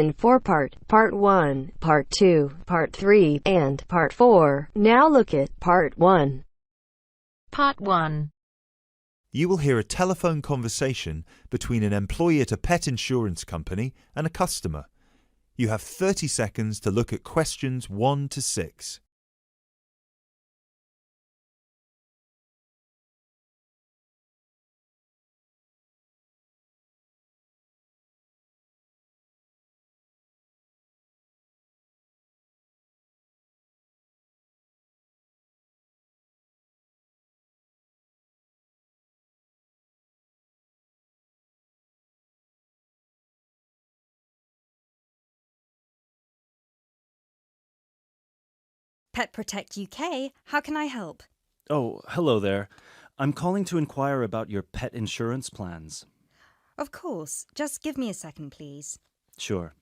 in four-part, Part 1, Part 2, Part 3, and Part 4. Now look at Part 1. Part 1. You will hear a telephone conversation between an employee at a pet insurance company and a customer. You have 30 seconds to look at questions 1 to 6. Pet Protect UK, how can I help? Oh, hello there. I'm calling to inquire about your pet insurance plans. Of course, just give me a second, please. Sure.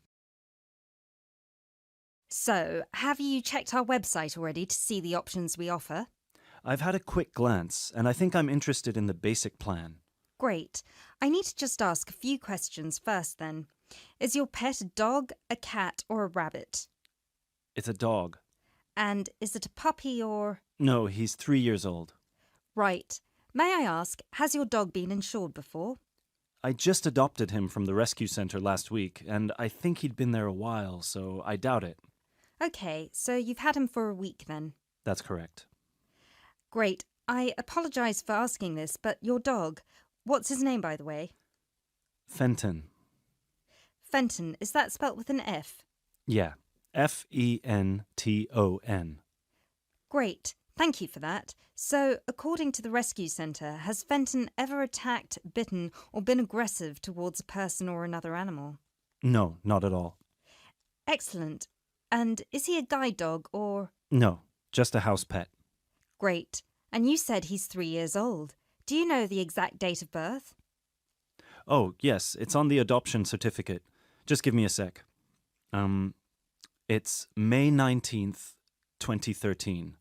So, have you checked our website already to see the options we offer? I've had a quick glance, and I think I'm interested in the basic plan. Great. I need to just ask a few questions first then. Is your pet a dog, a cat, or a rabbit? It's a dog. And is it a puppy or... No, he's 3 years old. Right. May I ask, has your dog been insured before? I just adopted him from the rescue center last week, and I think he'd been there a while, so I doubt it. Okay, so you've had him for a week then. That's correct. Great. I apologise for asking this, but your dog, what's his name by the way? Fenton. Fenton, is that spelt with an F? Yeah. Fenton. Great. Thank you for that. So, according to the rescue centre, has Fenton ever attacked, bitten, or been aggressive towards a person or another animal? No, not at all. Excellent. And is he a guide dog or... No, just a house pet. Great. And you said he's 3 years old. Do you know the exact date of birth? Oh, yes, it's on the adoption certificate. Just give me a sec. It's May 19th, 2013.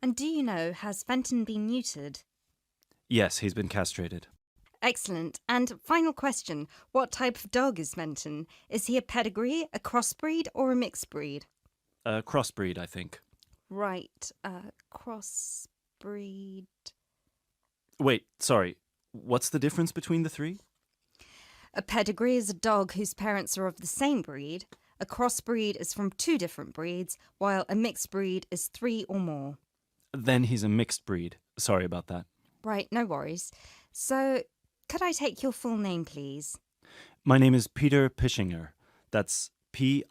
And do you know, has Fenton been neutered? Yes, he's been castrated. Excellent. And final question, what type of dog is Fenton? Is he a pedigree, a crossbreed, or a mixed breed? A crossbreed, I think. Right, crossbreed... Wait, sorry. What's the difference between the three? A pedigree is a dog whose parents are of the same breed. A crossbreed is from 2 different breeds, while a mixed breed is 3 or more. Then he's a mixed breed. Sorry about that. Right, no worries. So, could I take your full name, please? My name is Peter Pischinger. That's Pischinger.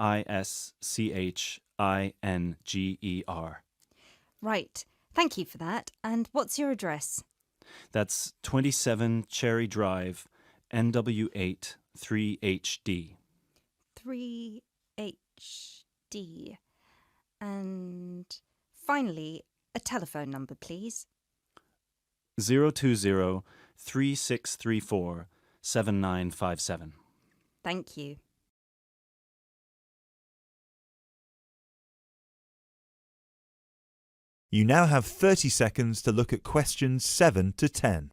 Right, thank you for that. And what's your address? That's 27 Cherry Drive, NW8 3HD. 3HD. And finally, a telephone number, please. 020-3634-7957. Thank you. You now have 30 seconds to look at questions 7 to 10.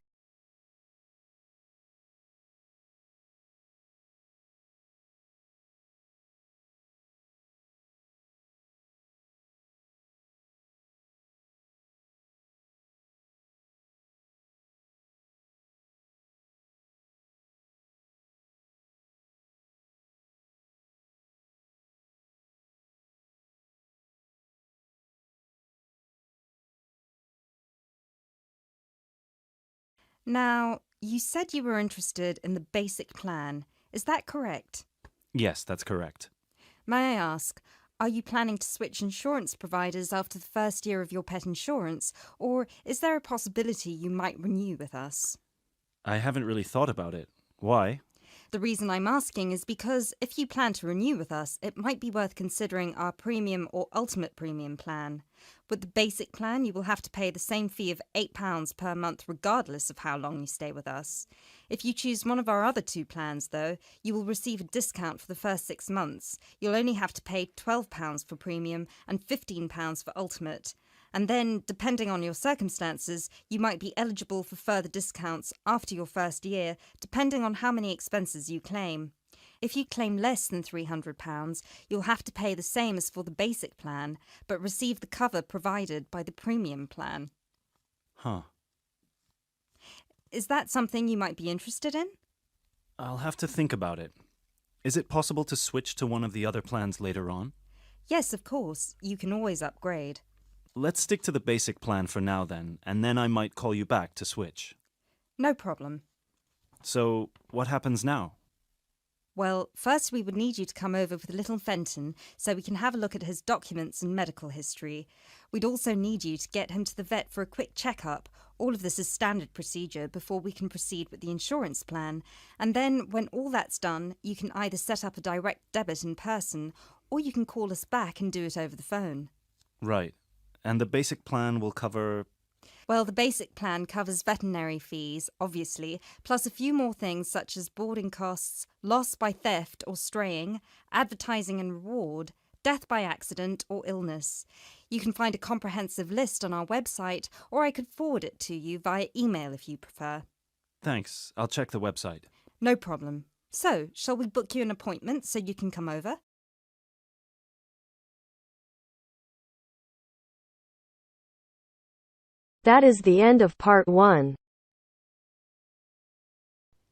Now, you said you were interested in the basic plan. Is that correct? Yes, that's correct. May I ask, are you planning to switch insurance providers after the first year of your pet insurance, or is there a possibility you might renew with us? I haven't really thought about it. Why? The reason I'm asking is because if you plan to renew with us, it might be worth considering our premium or ultimate premium plan. With the basic plan, you will have to pay the same fee of £8 per month regardless of how long you stay with us. If you choose one of our other 2 plans, though, you will receive a discount for the first 6 months. You'll only have to pay £12 for premium and £15 for ultimate. And then, depending on your circumstances, you might be eligible for further discounts after your first year, depending on how many expenses you claim. If you claim less than £300, you'll have to pay the same as for the basic plan, but receive the cover provided by the premium plan. Huh. Is that something you might be interested in? I'll have to think about it. Is it possible to switch to one of the other plans later on? Yes, of course. You can always upgrade. Let's stick to the basic plan for now then, and then I might call you back to switch. No problem. So, what happens now? Well, first we would need you to come over with little Fenton so we can have a look at his documents and medical history. We'd also need you to get him to the vet for a quick checkup. All of this is standard procedure before we can proceed with the insurance plan. And then, when all that's done, you can either set up a direct debit in person or you can call us back and do it over the phone. Right. And the basic plan will cover... Well, the basic plan covers veterinary fees, obviously, plus a few more things such as boarding costs, loss by theft or straying, advertising and reward, death by accident or illness. You can find a comprehensive list on our website, or I could forward it to you via email if you prefer. Thanks. I'll check the website. No problem. So, shall we book you an appointment so you can come over? That is the end of part 1.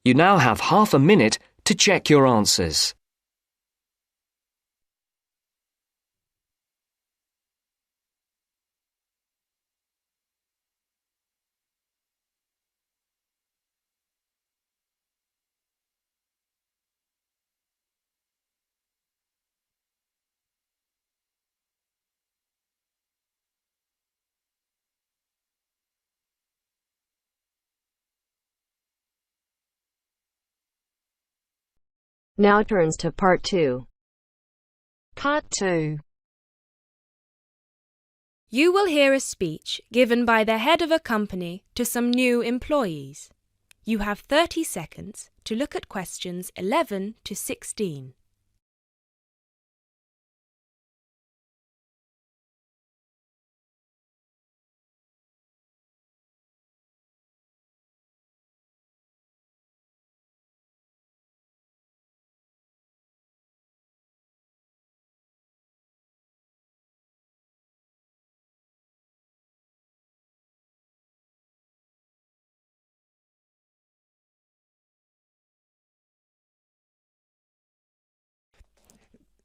You now have half a minute to check your answers. Now turns to part 2. Part 2. You will hear a speech given by the head of a company to some new employees. You have 30 seconds to look at questions 11 to 16.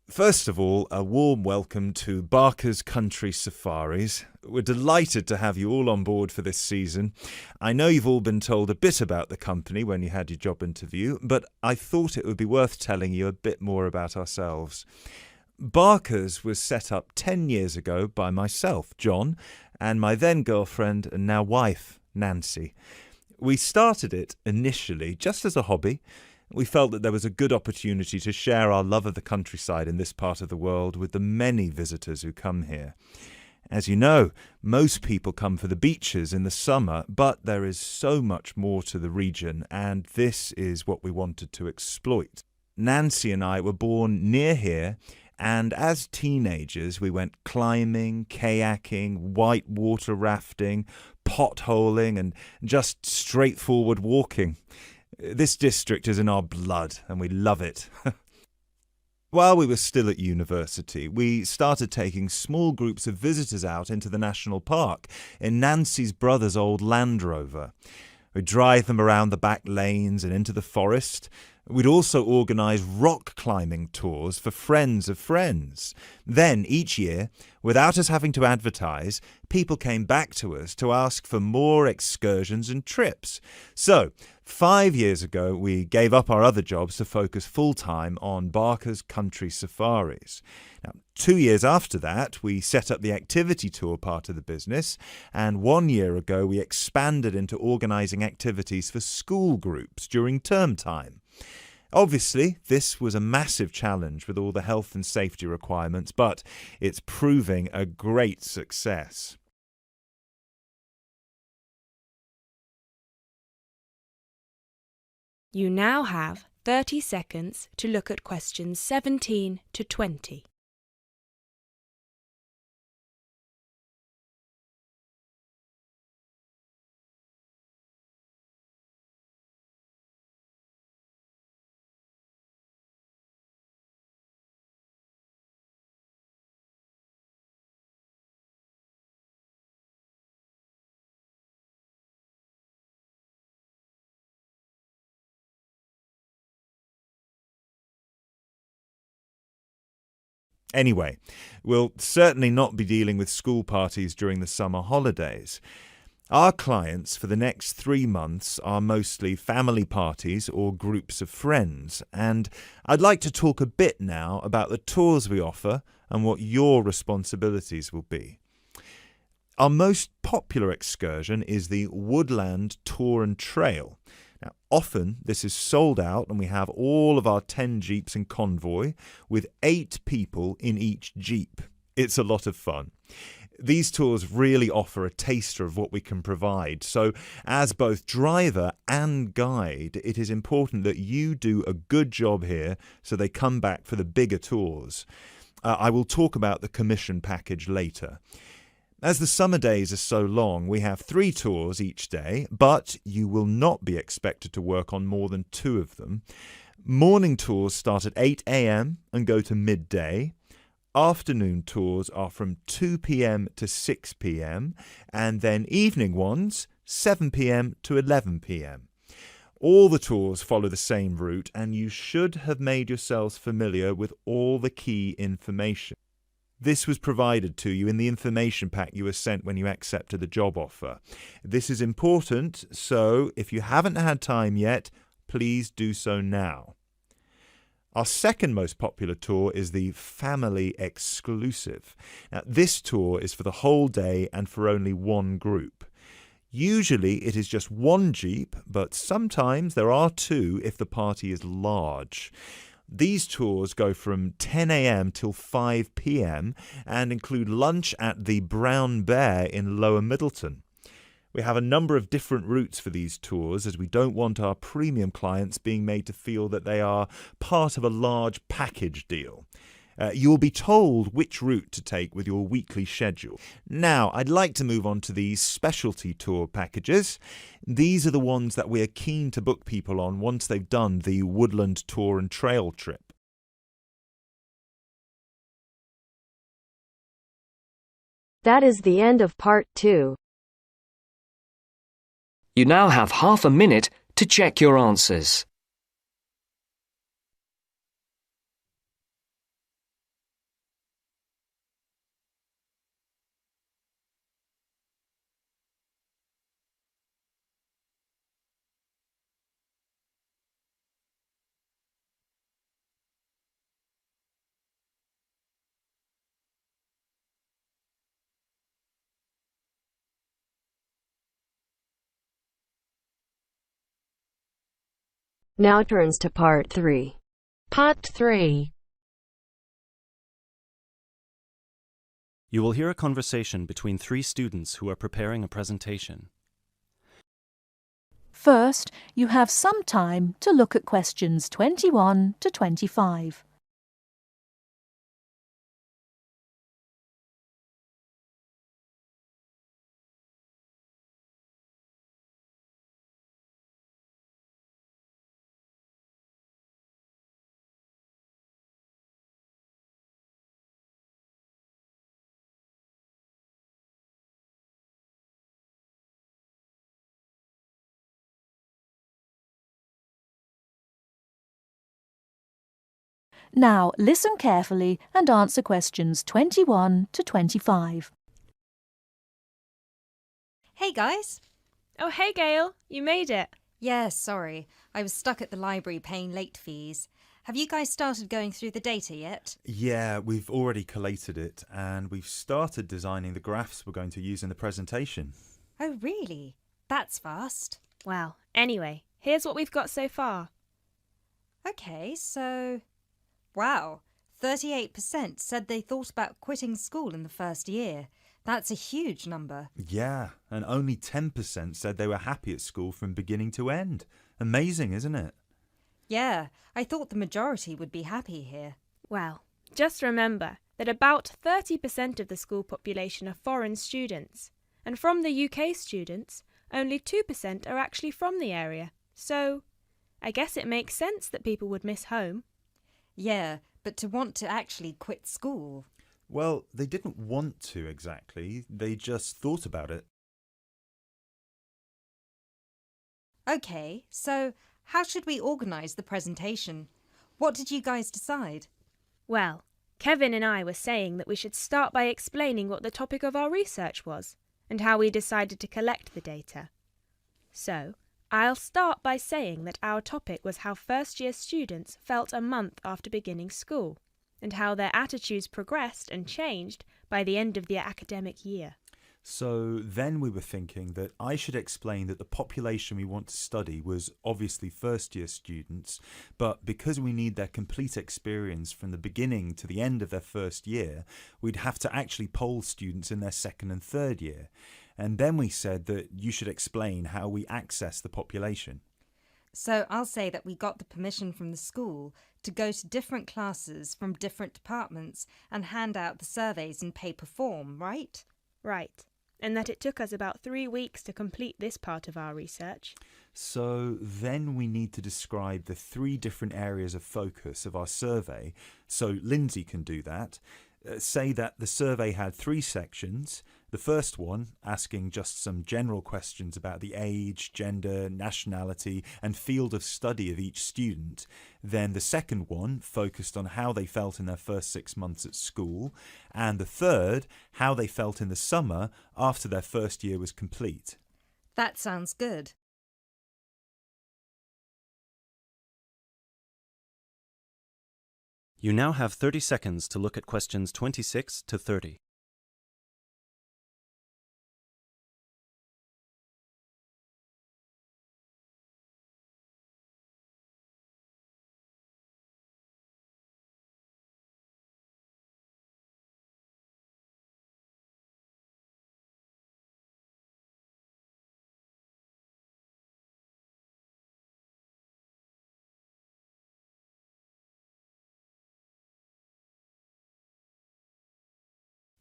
First of all, a warm welcome to Barker's Country Safaris. We're delighted to have you all on board for this season. I know you've all been told a bit about the company when you had your job interview, but I thought it would be worth telling you a bit more about ourselves. Barker's was set up 10 years ago by myself, John, and my then girlfriend and now wife, Nancy. We started it initially just as a hobby. We felt that there was a good opportunity to share our love of the countryside in this part of the world with the many visitors who come here. As you know, most people come for the beaches in the summer, but there is so much more to the region, and this is what we wanted to exploit. Nancy and I were born near here, and as teenagers we went climbing, kayaking, whitewater rafting, potholing, and just straightforward walking. This district is in our blood, and we love it. While we were still at university, we started taking small groups of visitors out into the national park in Nancy's brother's old Land Rover. We'd drive them around the back lanes and into the forest. We'd also organise rock climbing tours for friends of friends. Then, each year, without us having to advertise, people came back to us to ask for more excursions and trips. So, 5 years ago, we gave up our other jobs to focus full-time on Barker's Country Safaris. Now, 2 years after that, we set up the activity tour part of the business, and 1 year ago, we expanded into organising activities for school groups during term time. Obviously, this was a massive challenge with all the health and safety requirements, but it's proving a great success. You now have 30 seconds to look at questions 17 to 20. Anyway, we'll certainly not be dealing with school parties during the summer holidays. Our clients for the next 3 months are mostly family parties or groups of friends, and I'd like to talk a bit now about the tours we offer and what your responsibilities will be. Our most popular excursion is the Woodland Tour and Trail. Now, often this is sold out and we have all of our 10 jeeps in convoy with 8 people in each jeep. It's a lot of fun. These tours really offer a taster of what we can provide. So as both driver and guide, it is important that you do a good job here so they come back for the bigger tours. I will talk about the commission package later. As the summer days are so long, we have 3 tours each day, but you will not be expected to work on more than 2 of them. Morning tours start at 8 a.m. and go to midday. Afternoon tours are from 2 p.m. to 6 p.m. and then evening ones 7 p.m. to 11 p.m. All the tours follow the same route and you should have made yourselves familiar with all the key information. This was provided to you in the information pack you were sent when you accepted the job offer. This is important, so if you haven't had time yet, please do so now. Our second most popular tour is the Family Exclusive. Now, this tour is for the whole day and for only one group. Usually it is just one jeep, but sometimes there are 2 if the party is large. These tours go from 10 a.m. till 5 p.m. and include lunch at the Brown Bear in Lower Middleton. We have a number of different routes for these tours as we don't want our premium clients being made to feel that they are part of a large package deal. You will be told which route to take with your weekly schedule. Now, I'd like to move on to the specialty tour packages. These are the ones that we are keen to book people on once they've done the Woodland Tour and Trail trip. That is the end of part 2. You now have half a minute to check your answers. Now turns to part 3. Part 3. You will hear a conversation between 3 students who are preparing a presentation. First, you have some time to look at questions 21 to 25. Now, listen carefully and answer questions 21 to 25. Hey guys! Oh, hey, Gail. You made it. Yeah, sorry. I was stuck at the library paying late fees. Have you guys started going through the data yet? Yeah, we've already collated it and we've started designing the graphs we're going to use in the presentation. Oh, really? That's fast. Well, anyway, here's what we've got so far. Okay, so... Wow, 38% said they thought about quitting school in the first year. That's a huge number. Yeah, and only 10% said they were happy at school from beginning to end. Amazing, isn't it? Yeah, I thought the majority would be happy here. Well, just remember that about 30% of the school population are foreign students, and from the UK students, only 2% are actually from the area. So, I guess it makes sense that people would miss home. Yeah, but to want to actually quit school... Well, they didn't want to exactly, they just thought about it. Okay, so how should we organise the presentation? What did you guys decide? Well, Kevin and I were saying that we should start by explaining what the topic of our research was and how we decided to collect the data. So, I'll start by saying that our topic was how first-year students felt a month after beginning school, and how their attitudes progressed and changed by the end of the academic year. So then we were thinking that I should explain that the population we want to study was obviously first-year students, but because we need their complete experience from the beginning to the end of their first year, we'd have to actually poll students in their second and third year. And then we said that you should explain how we access the population. So I'll say that we got the permission from the school to go to different classes from different departments and hand out the surveys in paper form, right? Right, and that it took us about 3 weeks to complete this part of our research. So then we need to describe the 3 different areas of focus of our survey, so Lindsay can do that. Say that the survey had 3 sections. The first one asking just some general questions about the age, gender, nationality and field of study of each student. Then the second one focused on how they felt in their first 6 months at school. And the third, how they felt in the summer after their first year was complete. That sounds good. You now have 30 seconds to look at questions 26 to 30.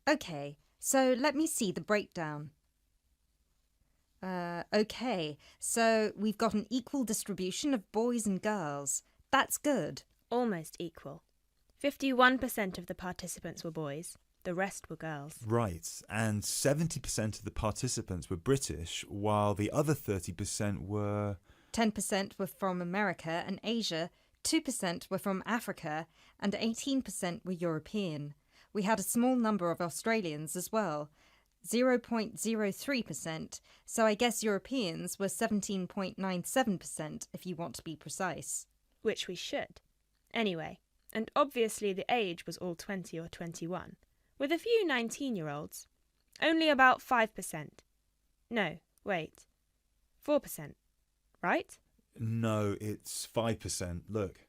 Okay, so let me see the breakdown. Okay, so we've got an equal distribution of boys and girls. That's good. Almost equal. 51% of the participants were boys, the rest were girls. Right, and 70% of the participants were British, while the other 30% were... 10% were from America and Asia, 2% were from Africa, and 18% were European. We had a small number of Australians as well, 0.03%, so I guess Europeans were 17.97% if you want to be precise. Which we should. Anyway, and obviously the age was all 20 or 21, with a few 19-year-olds. Only about 5%. No, wait. 4%. Right? No, it's 5%. Look.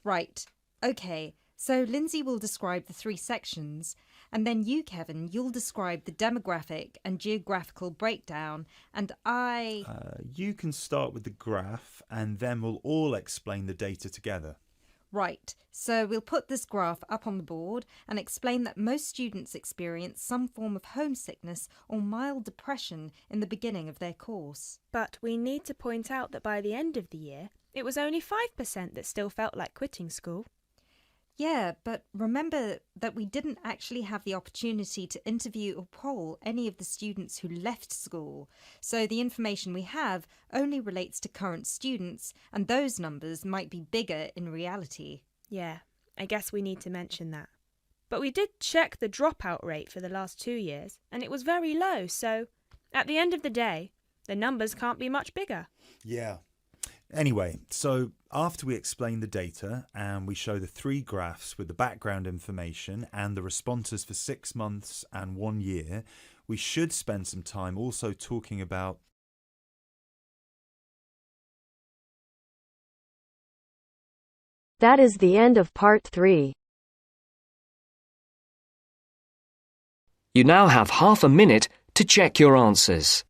Right. Okay. So Lindsay will describe the 3 sections, and then you, Kevin, you'll describe the demographic and geographical breakdown, and You can start with the graph, and then we'll all explain the data together. Right, so we'll put this graph up on the board and explain that most students experience some form of homesickness or mild depression in the beginning of their course. But we need to point out that by the end of the year, it was only 5% that still felt like quitting school. Yeah, but remember that we didn't actually have the opportunity to interview or poll any of the students who left school, so the information we have only relates to current students, and those numbers might be bigger in reality. Yeah, I guess we need to mention that. But we did check the dropout rate for the last 2 years, and it was very low, so at the end of the day, the numbers can't be much bigger. Yeah. Anyway, so after we explain the data and we show the 3 graphs with the background information and the responses for 6 months and 1 year, we should spend some time also talking about That is the end of part 3. You now have half a minute to check your answers.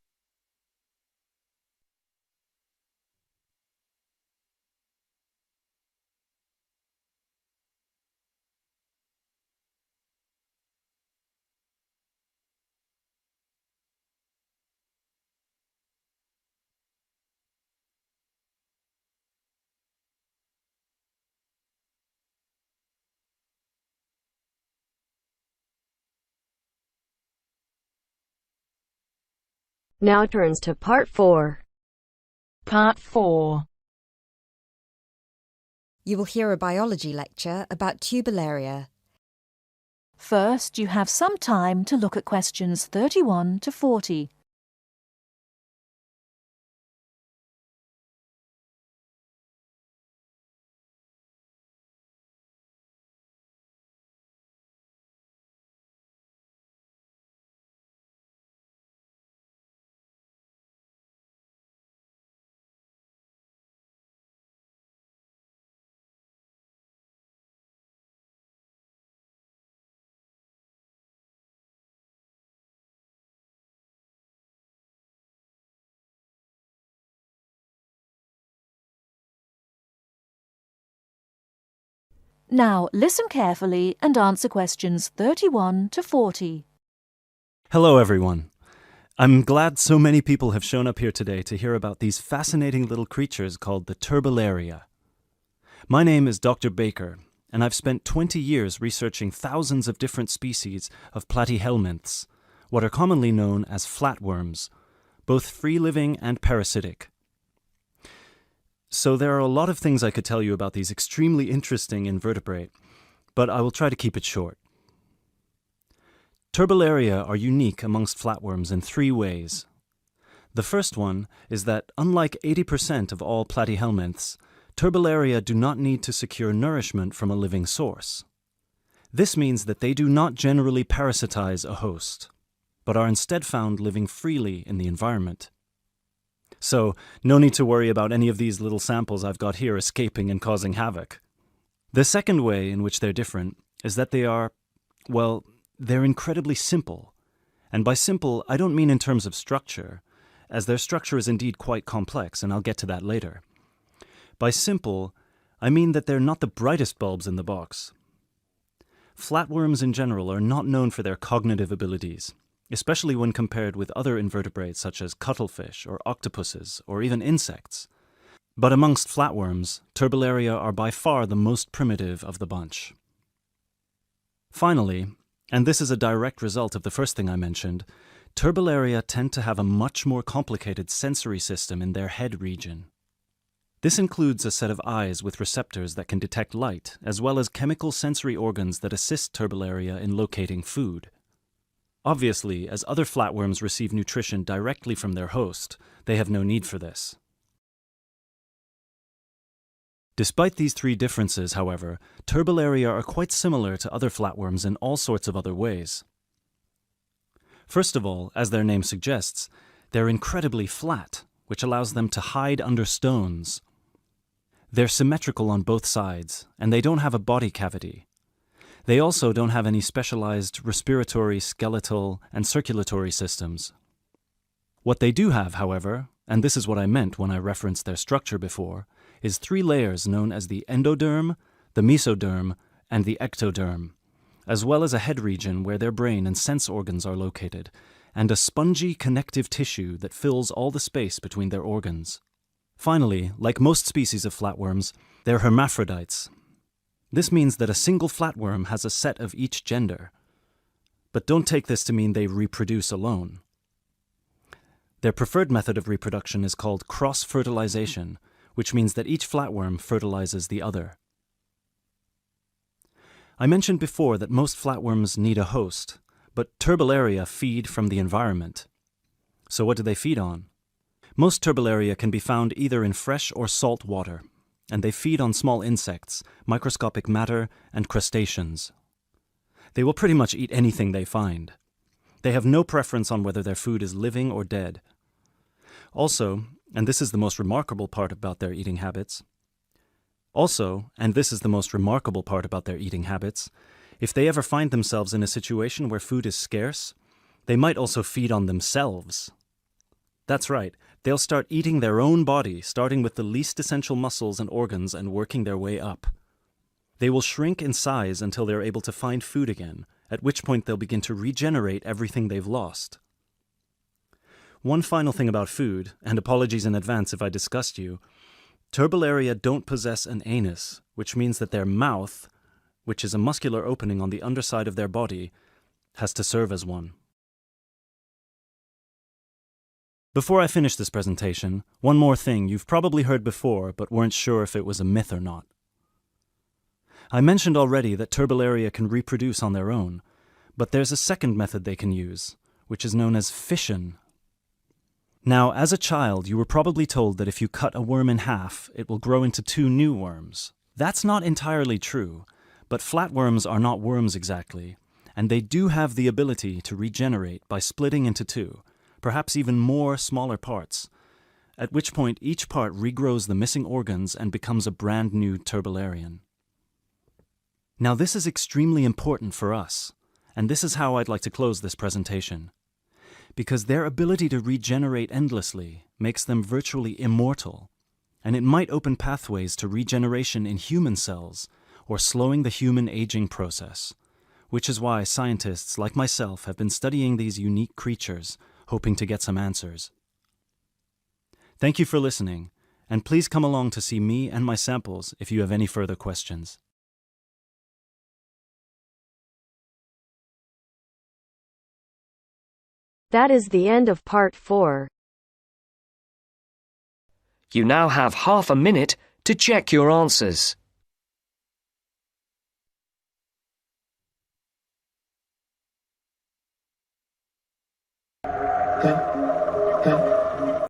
Now turns to part 4. Part 4. You will hear a biology lecture about turbellaria. First, you have some time to look at questions 31 to 40. Now, listen carefully and answer questions 31 to 40. Hello, everyone. I'm glad so many people have shown up here today to hear about these fascinating little creatures called the turbellaria. My name is Dr. Baker, and I've spent 20 years researching thousands of different species of platyhelminths, what are commonly known as flatworms, both free-living and parasitic. So there are a lot of things I could tell you about these extremely interesting invertebrate, but I will try to keep it short. Turbellaria are unique amongst flatworms in 3 ways. The first one is that, unlike 80% of all platyhelminths, turbellaria do not need to secure nourishment from a living source. This means that they do not generally parasitize a host, but are instead found living freely in the environment. So, no need to worry about any of these little samples I've got here escaping and causing havoc. The second way in which they're different is that they are, well, they're incredibly simple. And by simple, I don't mean in terms of structure, as their structure is indeed quite complex, and I'll get to that later. By simple, I mean that they're not the brightest bulbs in the box. Flatworms in general are not known for their cognitive abilities, especially when compared with other invertebrates such as cuttlefish or octopuses or even insects. But amongst flatworms, turbellaria are by far the most primitive of the bunch. Finally, and this is a direct result of the first thing I mentioned, turbellaria tend to have a much more complicated sensory system in their head region. This includes a set of eyes with receptors that can detect light, as well as chemical sensory organs that assist turbellaria in locating food. Obviously, as other flatworms receive nutrition directly from their host, they have no need for this. Despite these 3 differences, however, turbellaria are quite similar to other flatworms in all sorts of other ways. First of all, as their name suggests, they're incredibly flat, which allows them to hide under stones. They're symmetrical on both sides, and they don't have a body cavity. They also don't have any specialized respiratory, skeletal, and circulatory systems. What they do have, however, and this is what I meant when I referenced their structure before, is 3 layers known as the endoderm, the mesoderm, and the ectoderm, as well as a head region where their brain and sense organs are located, and a spongy connective tissue that fills all the space between their organs. Finally, like most species of flatworms, they're hermaphrodites. This means that a single flatworm has a set of each gender. But don't take this to mean they reproduce alone. Their preferred method of reproduction is called cross-fertilization, which means that each flatworm fertilizes the other. I mentioned before that most flatworms need a host, but turbellaria feed from the environment. So what do they feed on? Most turbellaria can be found either in fresh or salt water, and they feed on small insects, microscopic matter, and crustaceans. They will pretty much eat anything they find. They have no preference on whether their food is living or dead. Also, and this is the most remarkable part about their eating habits, if they ever find themselves in a situation where food is scarce, they might also feed on themselves. That's right, they'll start eating their own body, starting with the least essential muscles and organs and working their way up. They will shrink in size until they're able to find food again, at which point they'll begin to regenerate everything they've lost. One final thing about food, and apologies in advance if I disgust you, turbellaria don't possess an anus, which means that their mouth, which is a muscular opening on the underside of their body, has to serve as one. Before I finish this presentation, one more thing you've probably heard before but weren't sure if it was a myth or not. I mentioned already that turbellaria can reproduce on their own, But there's a second method they can use, which is known as fission. Now, as a child, you were probably told that if you cut a worm in half, it will grow into 2 new worms. That's not entirely true, but flatworms are not worms exactly, and they do have the ability to regenerate by splitting into 2, perhaps even more smaller parts, at which point each part regrows the missing organs and becomes a brand new turbellarian. Now, this is extremely important for us, and this is how I'd like to close this presentation. Because their ability to regenerate endlessly makes them virtually immortal, and it might open pathways to regeneration in human cells or slowing the human aging process, which is why scientists like myself have been studying these unique creatures, hoping to get some answers. Thank you for listening, and please come along to see me and my samples if you have any further questions. That is the end of part 4. You now have half a minute to check your answers. Okay.